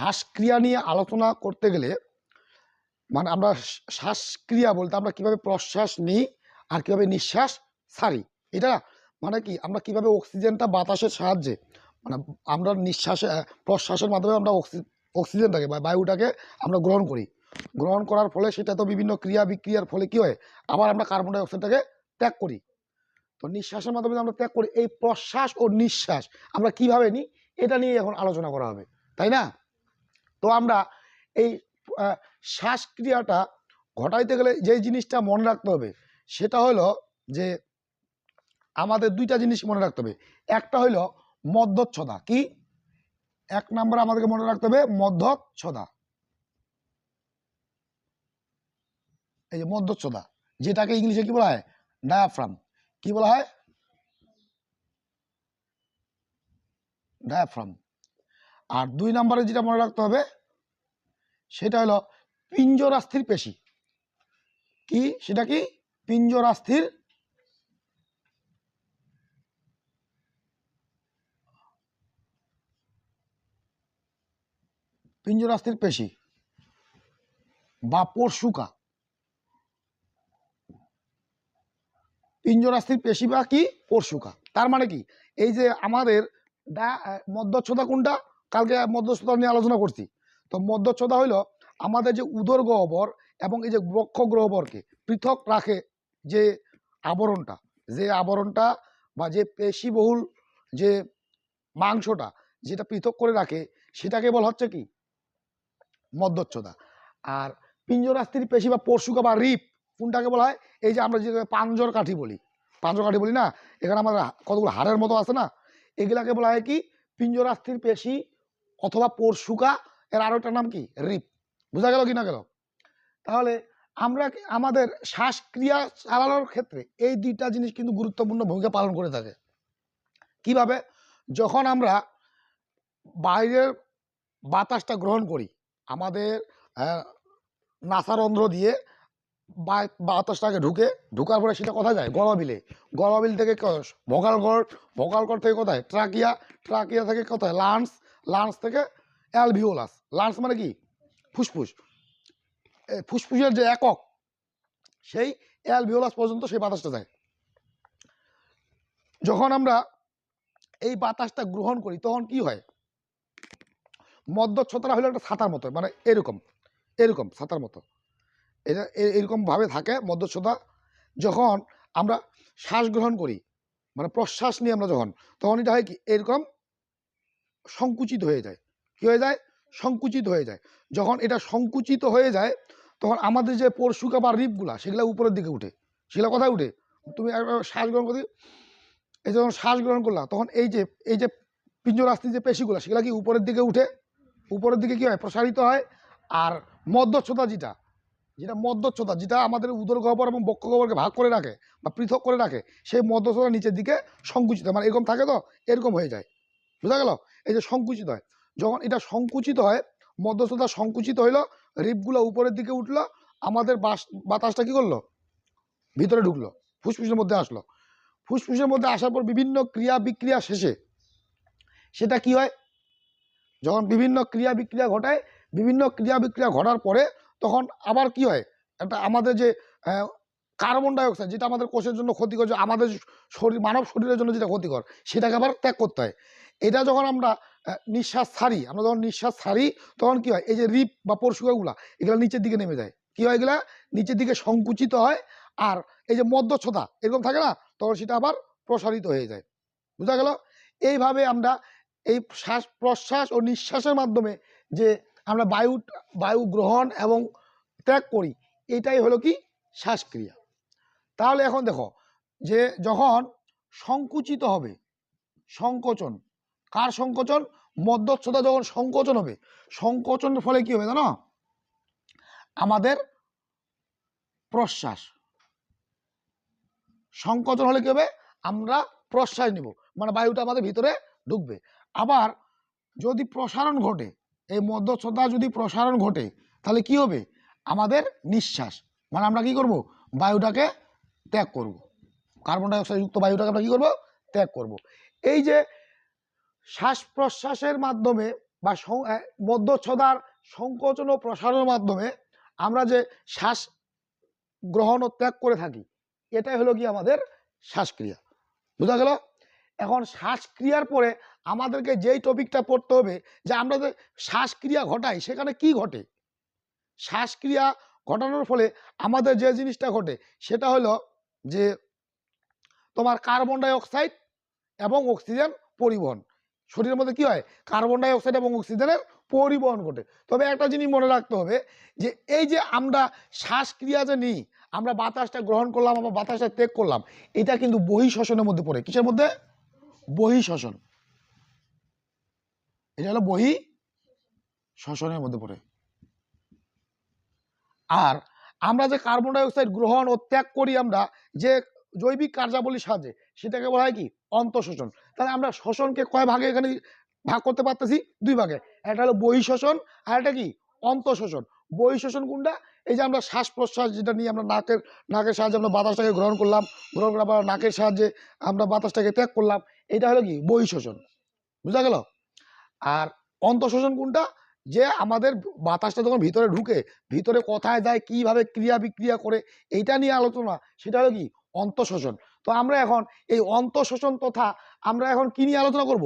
শ্বাসক্রিয়া নিয়ে আলোচনা করতে গেলে মানে আমরা শ্বাসক্রিয়া বলতে আমরা কিভাবে প্রশ্বাস নিই আর কিভাবে নিঃশ্বাস ছাড়ি, এটা মানে কি আমরা কিভাবে অক্সিজেনটা বাতাসের সাহায্যে মানে আমরা নিঃশ্বাসে প্রশ্বাসের মাধ্যমে আমরা অক্সিজেনটাকে বা বায়ুটাকে আমরা গ্রহণ করি, গ্রহণ করার ফলে সেটা তো বিভিন্ন ক্রিয়া বিক্রিয়ার ফলে কি হয়, আবার আমরা কার্বন ডাই অক্সাইডটাকে ত্যাগ করি। তো নিঃশ্বাসের মাধ্যমে আমরা ত্যাগ করি, এই প্রশ্বাস ও নিঃশ্বাস আমরা কিভাবে নিই এটা নিয়ে এখন আলোচনা করা হবে, তাই না? তো আমরা এই শ্বাসক্রিয়াটা ঘটাইতে গেলে যে জিনিসটা মনে রাখতে হবে সেটা হলো যে আমাদের দুইটা জিনিস মনে রাখতে হবে। একটা হলো মধ্যচ্ছদা। কি এক নম্বর আমাদেরকে মনে রাখতে হবে মধ্যচ্ছদা, এই যে মধ্যচ্ছদা যেটাকে ইংলিশে কি বলা হয়, ডায়াফ্রাম। কি বলা হয়, ডায়াফ্রাম। আর দুই নম্বরে যেটা মনে রাখতে হবে সেটা হলো পিঞ্জরাস্থির পেশি। কি সেটা কি, পিঞ্জরাস্থির পিঞ্জরাস্থির পেশি বা পরশুকা। পিঞ্জরাস্থির পেশি বা কি পরশুকা, তার মানে কি এই যে আমাদের মধ্যচ্ছদা কোনটা, কালকে মধ্যচ্ছদা নিয়ে আলোচনা করছি। তো মধ্যচ্ছদা হইল আমাদের যে উদর গহ্বর এবং এই যে বক্ষ গহ্বরকে পৃথক রাখে যে আবরণটা বা যে পেশিবহুল যে মাংসটা যেটা পৃথক করে রাখে সেটাকে বলা হচ্ছে কি মধ্যচ্ছদা। আর পিঞ্জরাস্থির পেশি বা পরশুকা বা রিপ কোনটাকে বলা হয়, এই যে আমরা যে পাঞ্জর কাঠি বলি না, এখানে আমাদের কতগুলো হাড়ের মতো আছে না, এগুলাকে বলা হয় কি পিঞ্জরাস্থির পেশি অথবা পরশুকা, এর আরো একটা নাম কি রিপ। বোঝা গেল কি না গেল? তাহলে আমরা আমাদের শ্বাসক্রিয়া চালানোর ক্ষেত্রে এই দুইটা জিনিস কিন্তু গুরুত্বপূর্ণ ভূমিকা পালন করে থাকে। কিভাবে, যখন আমরা বাইরের বাতাসটা গ্রহণ করি আমাদের নাসারন্ধ্র দিয়ে বাতাসটাকে ঢুকার পরে সেটা কোথায় যায়, গলাবিল থেকে ভোকাল কর্ড থেকে কোথায় ট্রাকিয়া থেকে কোথায় লাংস থেকে অ্যালভিওলাস। লাংস মানে কি ফুসফুসের যে একক সেই অ্যালভিওলাস পর্যন্ত সেই বাতাসটা যায়। যখন আমরা এই বাতাসটা গ্রহণ করি তখন কি হয়, মধ্যচ্ছদা হলো একটা ছাতার মতো, মানে এরকম ছাতার মতো, এটা এরকম ভাবে থাকে মধ্যচ্ছদা। যখন আমরা শ্বাস গ্রহণ করি মানে প্রশ্বাস নিয়ে আমরা তখন এটা হয় কি এরকম সংকুচিত হয়ে যায়। কি হয়ে যায়, সংকুচিত হয়ে যায়। যখন এটা সংকুচিত হয়ে যায় তখন আমাদের যে পরশুকা বা রিপগুলা সেগুলো উপরের দিকে উঠে। সেগুলো কোথায় উঠে, তুমি শ্বাস গ্রহণ করি, এই যখন শ্বাস গ্রহণ করলা তখন এই যে পিঞ্জরাস্থির যে পেশিগুলো সেগুলো কি উপরের দিকে উঠে, উপরের দিকে কি হয় প্রসারিত হয়। আর মধ্যচ্ছদা যেটা আমাদের উদর গহ্বর এবং বক্ষ গহ্বরকে ভাগ করে রাখে বা পৃথক করে রাখে, সেই মধ্যচ্ছদা নিচের দিকে সংকুচিত, মানে এরকম থাকে তো এরকম হয়ে যায়। বুঝা গেল, এই যে সংকুচিত হয়, যখন এটা সংকুচিত হয় মধ্যচ্ছদা সংকুচিত হইলো, রিপগুলো উপরের দিকে উঠলো, আমাদের বাতাসটা কি করলো ভিতরে ঢুকলো, ফুসফুসের মধ্যে আসলো। ফুসফুসের মধ্যে আসার পর বিভিন্ন ক্রিয়া বিক্রিয়া শেষে সেটা কি হয়, যখন বিভিন্ন ক্রিয়া বিক্রিয়া ঘটার পরে তখন আবার কি হয়, একটা আমাদের যে কার্বন ডাই অক্সাইড যেটা আমাদের কোষের জন্য ক্ষতিকর, আমাদের মানব শরীরের জন্য যেটা ক্ষতিকর সেটাকে আবার ত্যাগ করতে হয়। এটা যখন আমরা নিঃশ্বাস ছাড়ি তখন কি হয়, এই যে রিপ বা পরশুকাগুলা এগুলো নিচের দিকে নেমে যায়। কি হয়, এগুলা নিচের দিকে সংকুচিত হয়। আর এই যে মধ্যচ্ছদা এরকম থাকে না, তখন সেটা আবার প্রসারিত হয়ে যায়। বুঝা গেল, এইভাবে আমরা এই শ্বাস প্রশ্বাস ও নিঃশ্বাসের মাধ্যমে যে আমরা বায়ু গ্রহণ এবং ত্যাগ করি, এটাই হলো কি শ্বাসক্রিয়া। তাহলে এখন দেখো যে যখন সংকুচিত হবে, সংকোচন, কার সংকোচন, মধ্যচ্ছদা যখন সংকোচন হবে, সংকোচনের ফলে কি হবে জানো, আমাদের প্রশ্বাস, সংকোচন হলে কি হবে, আমরা প্রশ্বাস নিব, মানে বায়ুটা আমাদের ভিতরে ঢুকবে। আবার যদি প্রসারণ ঘটে, এই মধ্যচ্ছদা যদি প্রসারণ ঘটে তাহলে কি হবে, আমাদের নিঃশ্বাস, মানে আমরা কি করব, বায়ুটাকে ত্যাগ করব, কার্বন ডাই অক্সাইড যুক্ত বায়ুটাকে আমরা কি করব, ত্যাগ করব। এই যে শ্বাস প্রশ্বাসের মাধ্যমে বা মধ্যচ্ছদার সংকোচন ও প্রসারণের মাধ্যমে আমরা যে শ্বাস গ্রহণ ও ত্যাগ করে থাকি, এটাই হলো কি আমাদের শ্বাসক্রিয়া। বুঝা গেল? এখন শ্বাসক্রিয়ার পরে আমাদেরকে যেই টপিকটা পড়তে হবে যে আমরা যে শ্বাসক্রিয়া ঘটাই সেখানে কি ঘটে। শ্বাসক্রিয়া ঘটানোর ফলে আমাদের যে জিনিসটা ঘটে সেটা হলো যে তোমার কার্বন ডাই অক্সাইড এবং অক্সিজেন পরিবহন। শরীরের মধ্যে কি হয়? কার্বন ডাই অক্সাইড এবং অক্সিজেনের পরিবহন ঘটে। তবে একটা জিনিস মনে রাখতে হবে যে এই যে আমরা শ্বাসক্রিয়া যে নিই, আমরা বাতাসটা গ্রহণ করলাম আবার বাতাসটা ত্যাগ করলাম, এটা কিন্তু বহিঃশ্বসনের মধ্যে পড়ে। কিসের মধ্যে? বহিঃশ্বসন। এটা হলো বহিঃশ্বসনের মধ্যে পড়ে। আর আমরা যে কার্বন ডাই অক্সাইড গ্রহণ ও ত্যাগ করি আমরা যে জৈবিক কার্যাবলীর সাহায্যে, সেটাকে বলা হয় কি? অন্তঃশ্বসন। তাহলে আমরা শ্বসনকে কয় ভাগে এখানে ভাগ করতে পারতেছি? দুই ভাগে। একটা হলো বহিঃশ্বসন আর একটা কি? অন্তঃশ্বসন। বহিঃশ্বসন কোনটা? এই যে আমরা শ্বাস প্রশ্বাস যেটা নিয়ে আমরা নাকের সাহায্যে আমরা বাতাসটাকে গ্রহণ করলাম, গ্রহণ করার পর নাকের সাহায্যে আমরা বাতাসটাকে ত্যাগ করলাম, এটা হলো কি? বহিঃশ্বসন। বুঝা গেল? আর অন্তঃশ্বসন কোনটা? যে আমাদের বাতাসটা যখন ভিতরে ঢুকে, ভিতরে কোথায় যায়, কিভাবে ক্রিয়া বিক্রিয়া করে, এইটা নিয়ে আলোচনা, সেটা হলো কি? অন্তঃশ্বসন। তো আমরা এখন এই অন্তঃশ্বসন তথা আমরা এখন কি নিয়ে আলোচনা করব?